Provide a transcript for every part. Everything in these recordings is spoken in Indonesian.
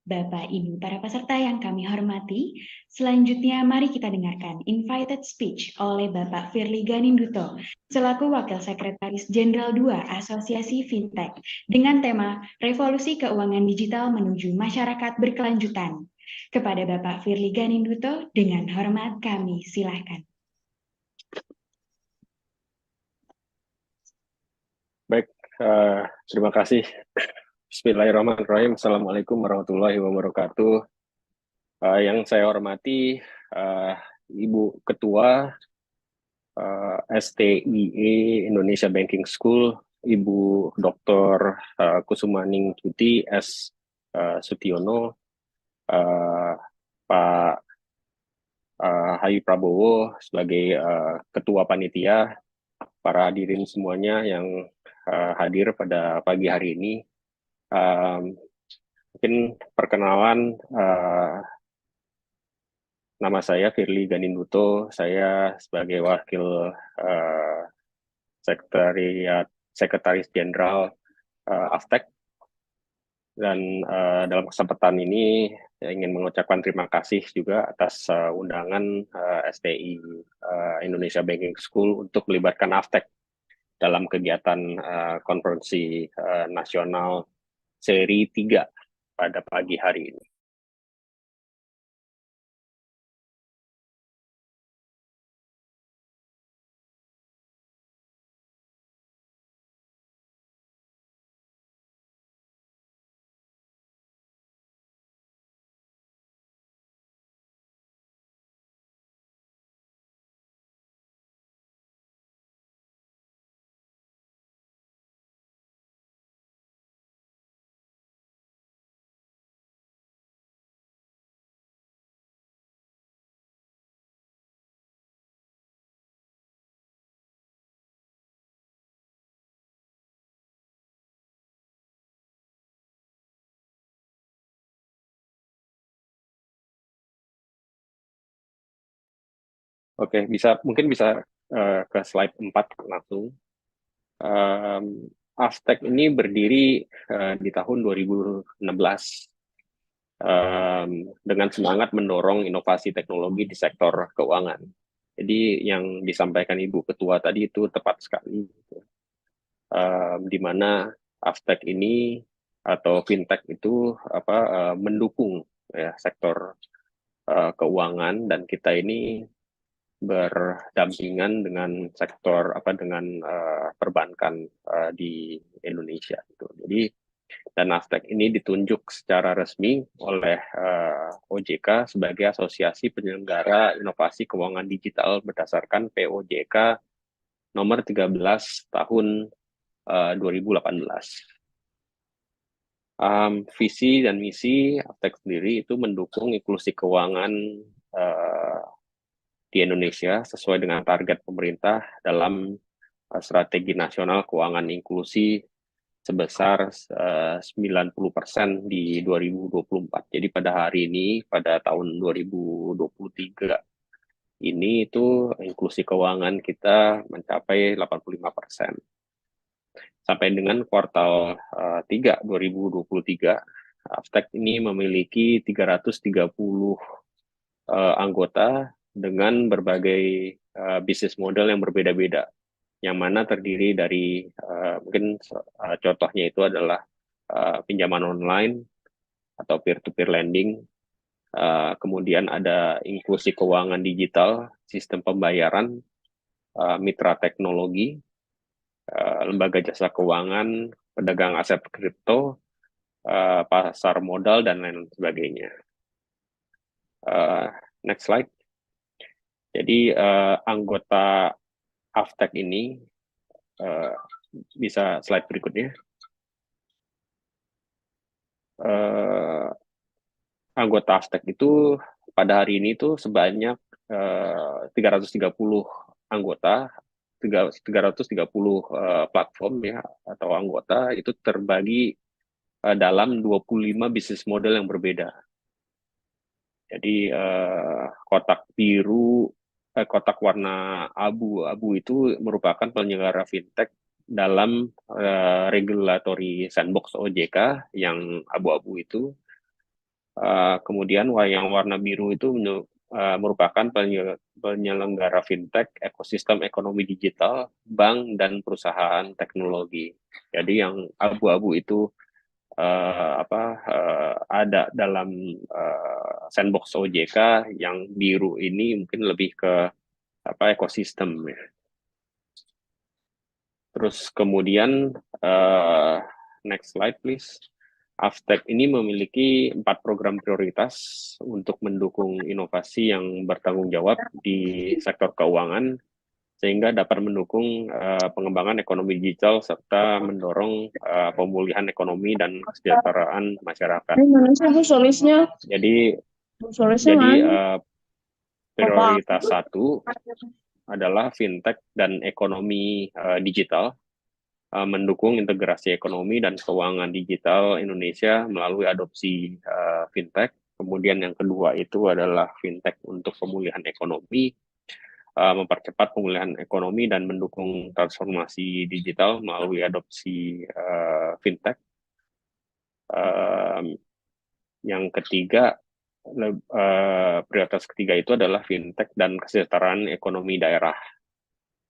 Bapak, Ibu, para peserta yang kami hormati, selanjutnya mari kita dengarkan invited speech oleh Bapak Firly Ganinduto selaku Wakil Sekretaris Jenderal 2 Asosiasi Fintech dengan tema Revolusi Keuangan Digital Menuju Masyarakat Berkelanjutan. Kepada Bapak Firly Ganinduto, dengan hormat kami silakan. Baik, terima kasih. Bismillahirrahmanirrahim. Assalamualaikum warahmatullahi wabarakatuh. Yang saya hormati Ibu Ketua STIE Indonesia Banking School, Ibu Dr. Kusumaning Tuti S. Sutiono, Pak Hayu Prabowo sebagai Ketua Panitia, para hadirin semuanya yang hadir pada pagi hari ini. Mungkin perkenalan, nama saya Firly Ganinduto, saya sebagai Wakil Sekretaris Jenderal Aftek, dan dalam kesempatan ini saya ingin mengucapkan terima kasih juga atas undangan STI Indonesia Banking School untuk melibatkan Aftek dalam kegiatan konferensi nasional seri 3 pada pagi hari ini. Oke, mungkin bisa ke slide 4 langsung. Aftek ini berdiri di tahun 2016 dengan semangat mendorong inovasi teknologi di sektor keuangan. Jadi yang disampaikan Ibu Ketua tadi itu tepat sekali, di mana Aftek ini atau fintech itu mendukung ya sektor keuangan, dan kita ini berdampingan dengan sektor perbankan di Indonesia gitu. Jadi dan Aftek ini ditunjuk secara resmi oleh OJK sebagai Asosiasi Penyelenggara Inovasi Keuangan Digital berdasarkan POJK nomor 13 tahun 2018. Visi dan misi Aftek sendiri itu mendukung inklusi keuangan di Indonesia sesuai dengan target pemerintah dalam strategi nasional keuangan inklusi sebesar 90% di 2024. Jadi pada hari ini, pada tahun 2023 ini itu inklusi keuangan kita mencapai 85%. Sampai dengan kuartal 3 2023, Aftek ini memiliki 330 anggota dengan berbagai bisnis model yang berbeda-beda, yang mana terdiri dari mungkin contohnya itu adalah pinjaman online atau peer-to-peer lending, kemudian ada inklusi keuangan digital, sistem pembayaran, mitra teknologi, lembaga jasa keuangan, pedagang aset kripto, pasar modal, dan lain sebagainya. Next slide. Jadi anggota Aftek ini, bisa slide berikutnya. Anggota Aftek itu pada hari ini tuh sebanyak 330 anggota, 330 platform ya atau anggota itu terbagi dalam 25 bisnis model yang berbeda. Jadi kotak biru, kotak warna abu-abu itu merupakan penyelenggara fintech dalam regulatory sandbox OJK yang abu-abu itu. Kemudian yang warna biru itu merupakan penyelenggara fintech, ekosistem ekonomi digital, bank, dan perusahaan teknologi. Jadi yang abu-abu itu ada dalam sandbox OJK, yang biru ini mungkin lebih ke ekosistem ya. Terus kemudian next slide please. Aftek ini memiliki 4 program prioritas untuk mendukung inovasi yang bertanggung jawab di sektor keuangan, sehingga dapat mendukung pengembangan ekonomi digital serta mendorong pemulihan ekonomi dan kesejahteraan masyarakat. Jadi prioritas 1 adalah fintech dan ekonomi digital, mendukung integrasi ekonomi dan keuangan digital Indonesia melalui adopsi fintech. Kemudian yang kedua itu adalah fintech untuk pemulihan ekonomi, mempercepat pemulihan ekonomi dan mendukung transformasi digital melalui adopsi fintech. Yang ketiga, prioritas ketiga itu adalah fintech dan kesejahteraan ekonomi daerah.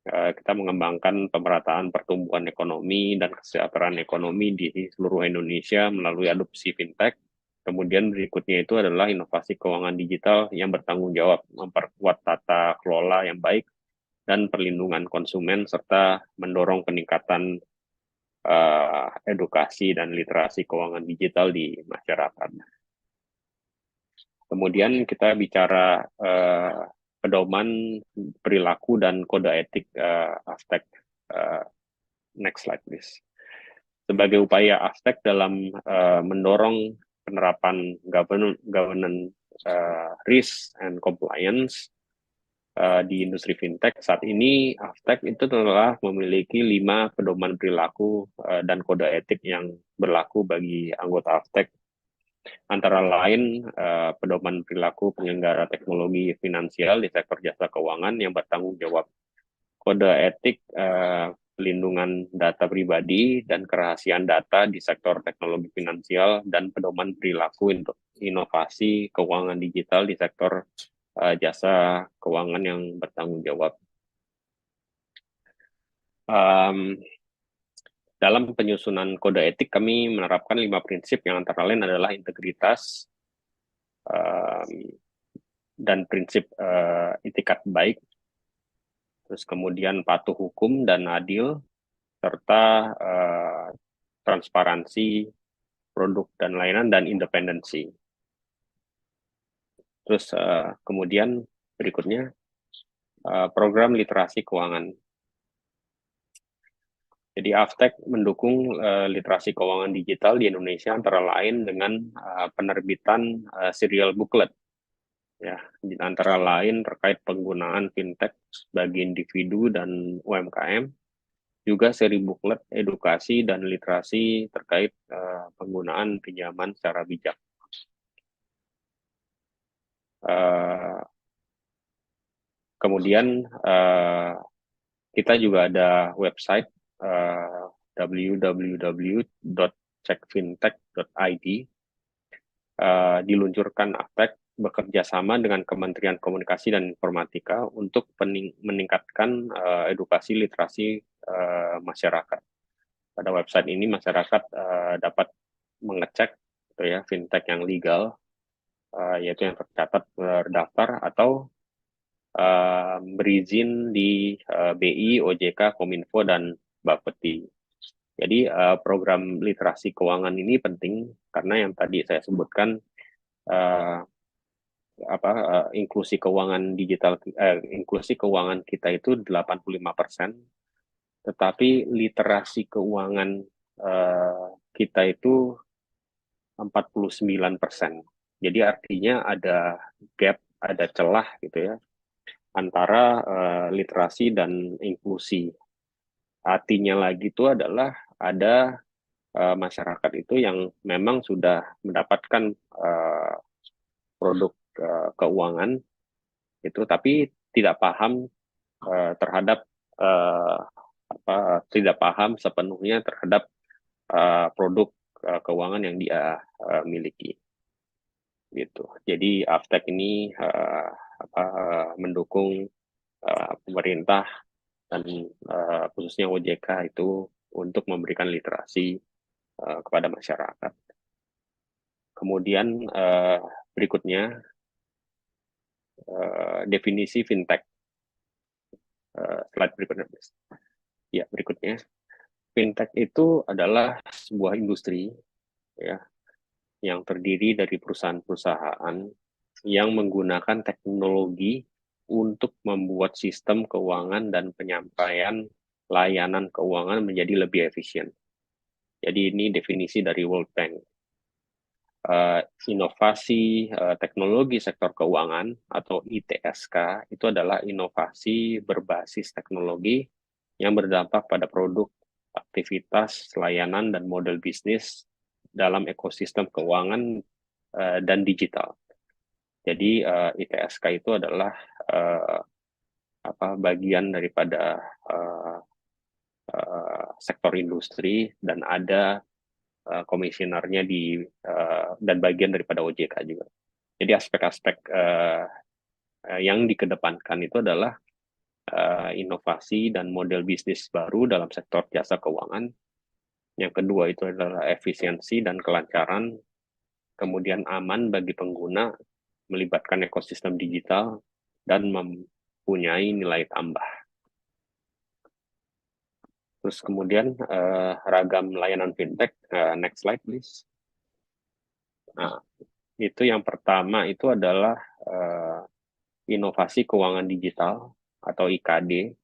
Kita mengembangkan pemerataan pertumbuhan ekonomi dan kesejahteraan ekonomi di seluruh Indonesia melalui adopsi fintech. Kemudian berikutnya itu adalah inovasi keuangan digital yang bertanggung jawab, memperkuat tata kelola yang baik dan perlindungan konsumen, serta mendorong peningkatan edukasi dan literasi keuangan digital di masyarakat. Kemudian kita bicara pedoman perilaku dan kode etik Aftek. Next slide, please. Sebagai upaya Aftek dalam mendorong penerapan governance risk and compliance di industri fintech, saat ini Aftek itu telah memiliki 5 pedoman perilaku dan kode etik yang berlaku bagi anggota Aftek. Antara lain, pedoman perilaku penyelenggara teknologi finansial di sektor jasa keuangan yang bertanggung jawab, kode etik pelindungan data pribadi dan kerahasiaan data di sektor teknologi finansial, dan pedoman perilaku untuk inovasi keuangan digital di sektor jasa keuangan yang bertanggung jawab. Dalam penyusunan kode etik, kami menerapkan 5 prinsip yang antara lain adalah integritas, dan prinsip itikat baik, terus kemudian patuh hukum dan adil, serta transparansi produk dan layanan, dan independensi. Terus kemudian berikutnya program literasi keuangan. Jadi Aftek mendukung literasi keuangan digital di Indonesia antara lain dengan penerbitan serial booklet, ya, antara lain terkait penggunaan fintech bagi individu dan UMKM, juga seri booklet edukasi dan literasi terkait penggunaan pinjaman secara bijak. Kemudian kita juga ada website www.cekfintech.id. Diluncurkan Aftek bekerja sama dengan Kementerian Komunikasi dan Informatika untuk meningkatkan edukasi literasi masyarakat. Pada website ini masyarakat dapat mengecek fintech yang legal, yaitu yang tercatat terdaftar atau berizin di BI, OJK, Kominfo, dan Bapeti. Jadi program literasi keuangan ini penting karena yang tadi saya sebutkan, inklusi keuangan digital, inklusi keuangan kita itu 85%, tetapi literasi keuangan kita itu 49%. Jadi artinya ada gap, ada celah gitu ya, antara literasi dan inklusi. Artinya lagi itu adalah ada masyarakat itu yang memang sudah mendapatkan produk keuangan itu, tapi tidak paham terhadap tidak paham sepenuhnya terhadap produk keuangan yang dia miliki. gitu. Jadi Aftek ini mendukung pemerintah dan khususnya OJK itu untuk memberikan literasi kepada masyarakat. Kemudian berikutnya definisi fintech. Slide berikutnya. Ya, berikutnya. Fintech itu adalah sebuah industri ya yang terdiri dari perusahaan-perusahaan yang menggunakan teknologi untuk membuat sistem keuangan dan penyampaian layanan keuangan menjadi lebih efisien. Jadi ini definisi dari World Bank. Inovasi teknologi sektor keuangan atau ITSK itu adalah inovasi berbasis teknologi yang berdampak pada produk, aktivitas, layanan, dan model bisnis dalam ekosistem keuangan dan digital. Jadi ITSK itu adalah bagian daripada sektor industri dan ada komisionernya dan bagian daripada OJK juga. Jadi aspek-aspek yang dikedepankan itu adalah inovasi dan model bisnis baru dalam sektor jasa keuangan. Yang kedua itu adalah efisiensi dan kelancaran, kemudian aman bagi pengguna, melibatkan ekosistem digital, dan mempunyai nilai tambah. Terus kemudian ragam layanan fintech. Next slide, please. Nah, itu yang pertama itu adalah inovasi keuangan digital atau IKD.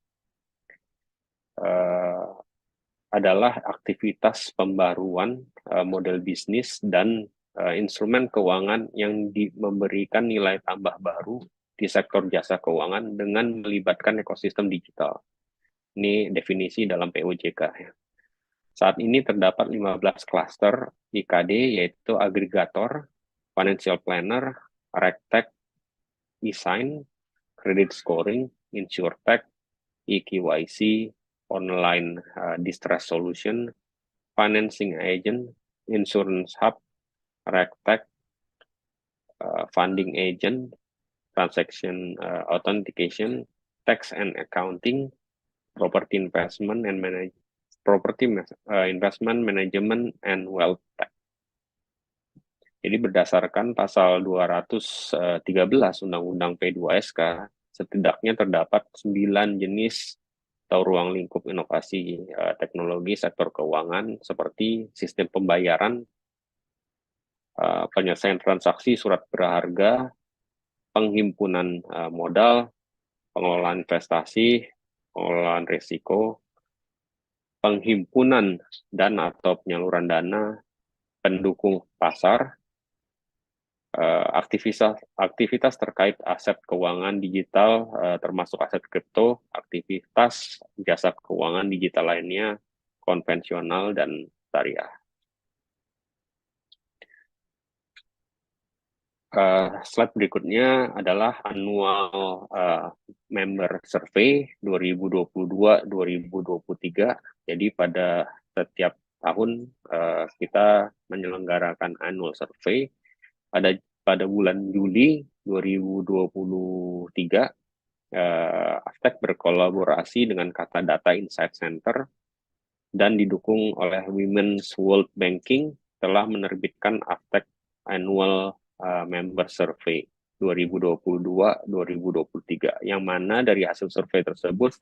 Adalah aktivitas pembaruan model bisnis dan instrumen keuangan yang memberikan nilai tambah baru di sektor jasa keuangan dengan melibatkan ekosistem digital. Ini definisi dalam POJK. Saat ini terdapat 15 klaster IKD, yaitu agregator, financial planner, regtech, e-sign, credit scoring, insurtech, eKYC, online distress solution, financing agent, insurance hub, regtech, funding agent, transaction authentication, tax and accounting, property investment and investment management and wealth tech. Jadi berdasarkan pasal 213 Undang-Undang P2SK, setidaknya terdapat 9 jenis atau ruang lingkup inovasi teknologi sektor keuangan seperti sistem pembayaran, penyelesaian transaksi surat berharga, penghimpunan modal, pengelolaan investasi, pengelolaan risiko, penghimpunan dana atau penyaluran dana, pendukung pasar, aktivitas terkait aset keuangan digital termasuk aset kripto, aktivitas jasa keuangan digital lainnya, konvensional dan syariah. Slide berikutnya adalah annual member survey 2022-2023. Jadi pada setiap tahun kita menyelenggarakan annual survey. Pada bulan Juli 2023, Aftek berkolaborasi dengan Kata Data Insight Center dan didukung oleh Women's World Banking telah menerbitkan Aftek Annual Member Survey 2022-2023, yang mana dari hasil survei tersebut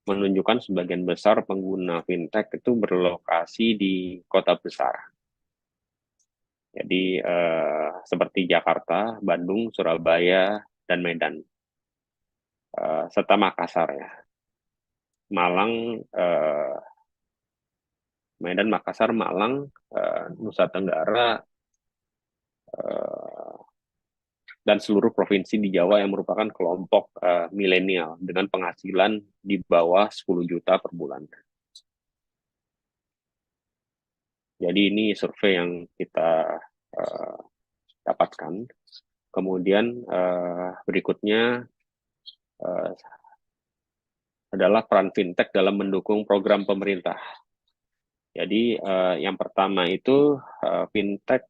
menunjukkan sebagian besar pengguna fintech itu berlokasi di kota besar. Jadi seperti Jakarta, Bandung, Surabaya, dan Medan, serta Makassar ya. Malang, Medan, Makassar, Malang, Nusa Tenggara, dan seluruh provinsi di Jawa yang merupakan kelompok milenial dengan penghasilan di bawah 10 juta per bulan. Jadi ini survei yang kita dapatkan. Kemudian berikutnya adalah peran fintech dalam mendukung program pemerintah. Jadi yang pertama itu fintech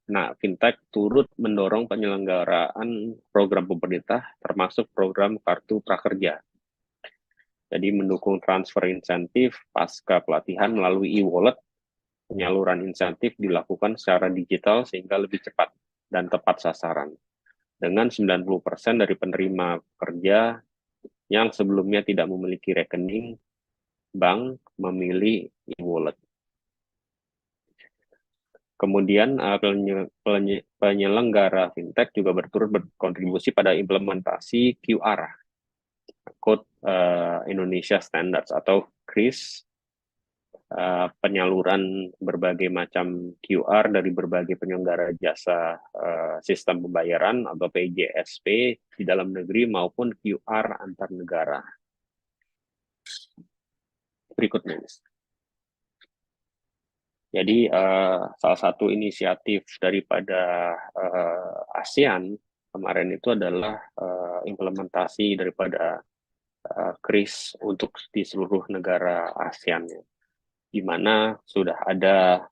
Nah, fintech turut mendorong penyelenggaraan program pemerintah, termasuk program Kartu Prakerja. Jadi mendukung transfer insentif pasca pelatihan melalui e-wallet, penyaluran insentif dilakukan secara digital sehingga lebih cepat dan tepat sasaran. Dengan 90% dari penerima kerja yang sebelumnya tidak memiliki rekening bank memilih e-wallet. Kemudian penyelenggara fintech juga berturut berkontribusi pada implementasi QR, Code Indonesia Standards atau KRIS, penyaluran berbagai macam QR dari berbagai penyelenggara jasa sistem pembayaran atau PJSP di dalam negeri maupun QR antar negara. Berikutnya. Jadi salah satu inisiatif daripada ASEAN kemarin itu adalah implementasi daripada KRIS untuk di seluruh negara ASEAN, di mana sudah ada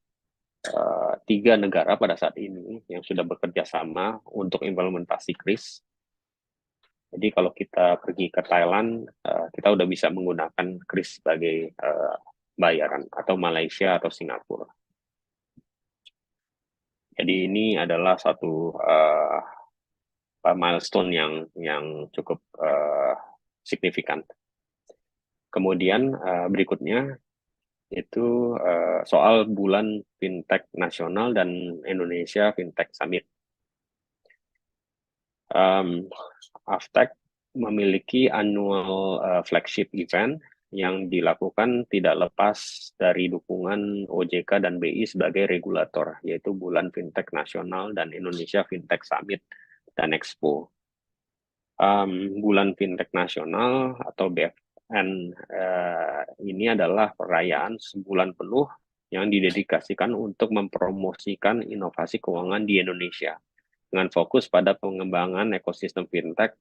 3 negara pada saat ini yang sudah bekerja sama untuk implementasi KRIS. Jadi kalau kita pergi ke Thailand, kita udah bisa menggunakan KRIS sebagai bayaran, atau Malaysia atau Singapura. Jadi ini adalah satu milestone yang cukup signifikan. Kemudian berikutnya itu soal Bulan Fintech Nasional dan Indonesia Fintech Summit. Aftek memiliki annual flagship event yang dilakukan tidak lepas dari dukungan OJK dan BI sebagai regulator, yaitu Bulan Fintech Nasional dan Indonesia Fintech Summit dan Expo. Bulan Fintech Nasional atau BFN ini adalah perayaan sebulan penuh yang didedikasikan untuk mempromosikan inovasi keuangan di Indonesia dengan fokus pada pengembangan ekosistem fintech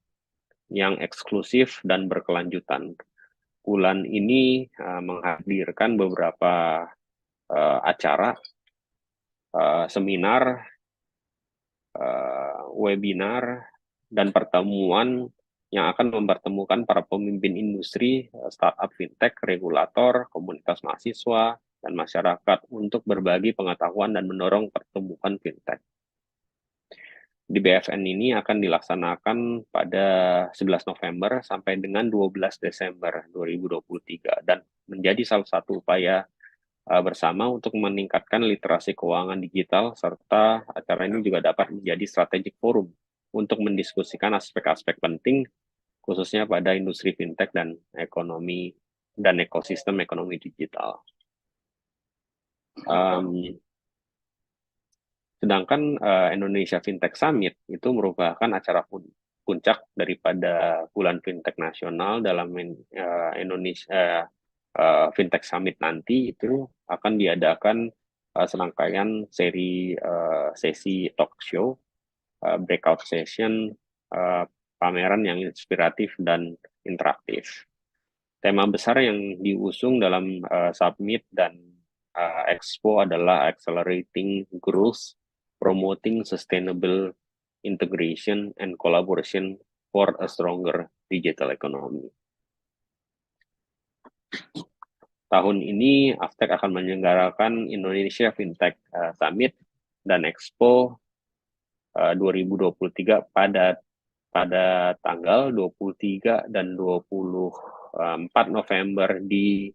yang eksklusif dan berkelanjutan. Bulan ini menghadirkan beberapa acara, seminar, webinar, dan pertemuan yang akan mempertemukan para pemimpin industri, startup fintech, regulator, komunitas mahasiswa, dan masyarakat untuk berbagi pengetahuan dan mendorong pertumbuhan fintech. Di BFN ini akan dilaksanakan pada 11 November sampai dengan 12 Desember 2023 dan menjadi salah satu upaya bersama untuk meningkatkan literasi keuangan digital, serta acara ini juga dapat menjadi strategic forum untuk mendiskusikan aspek-aspek penting khususnya pada industri fintech dan ekonomi dan ekosistem ekonomi digital. Sedangkan Indonesia Fintech Summit itu merupakan acara puncak daripada Bulan Fintech Nasional dalam Indonesia Fintech Summit nanti. Itu akan diadakan serangkaian seri sesi talk show, breakout session, pameran yang inspiratif dan interaktif. Tema besar yang diusung dalam summit dan expo adalah accelerating growth, promoting sustainable integration and collaboration for a stronger digital economy. Tahun ini Aftek akan menyelenggarakan Indonesia Fintech Summit dan Expo 2023 pada tanggal 23 dan 24 November di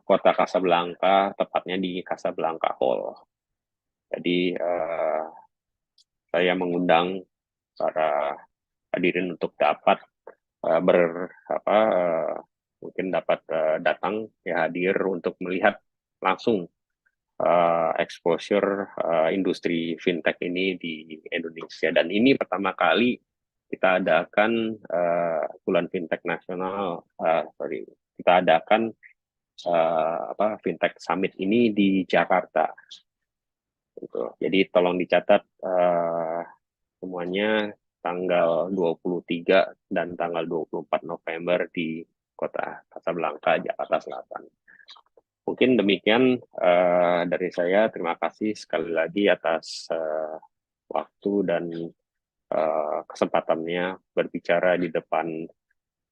kota Casablanca, tepatnya di Casablanca Hall. Jadi saya mengundang para hadirin untuk dapat mungkin dapat datang hadir untuk melihat langsung exposure industri fintech ini di Indonesia. Dan ini pertama kali kita adakan Bulan Fintech Nasional, kita adakan Fintech Summit ini di Jakarta. Gitu. Jadi tolong dicatat semuanya tanggal 23 dan tanggal 24 November di kota Casablanca, Jakarta Selatan. Mungkin demikian dari saya. Terima kasih sekali lagi atas waktu dan kesempatannya berbicara di depan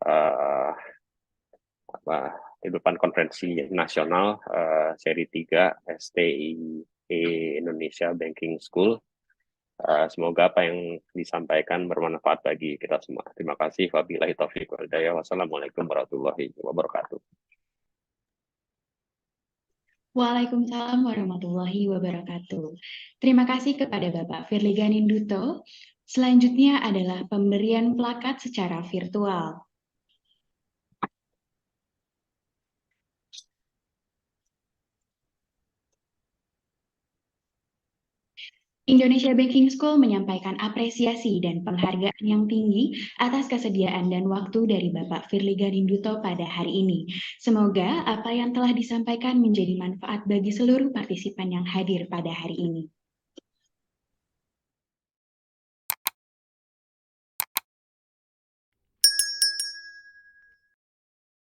uh, di depan konferensi nasional seri 3 STIE Indonesia Banking School. Semoga apa yang disampaikan bermanfaat bagi kita semua. Terima kasih. Wabillahi taufiq wal hidayah. Wassalamualaikum warahmatullahi wabarakatuh. Waalaikumsalam warahmatullahi wabarakatuh. Terima kasih kepada Bapak Firly Ganinduto. Selanjutnya adalah pemberian plakat secara virtual. Indonesia Banking School menyampaikan apresiasi dan penghargaan yang tinggi atas kesediaan dan waktu dari Bapak Firly Ganinduto pada hari ini. Semoga apa yang telah disampaikan menjadi manfaat bagi seluruh partisipan yang hadir pada hari ini.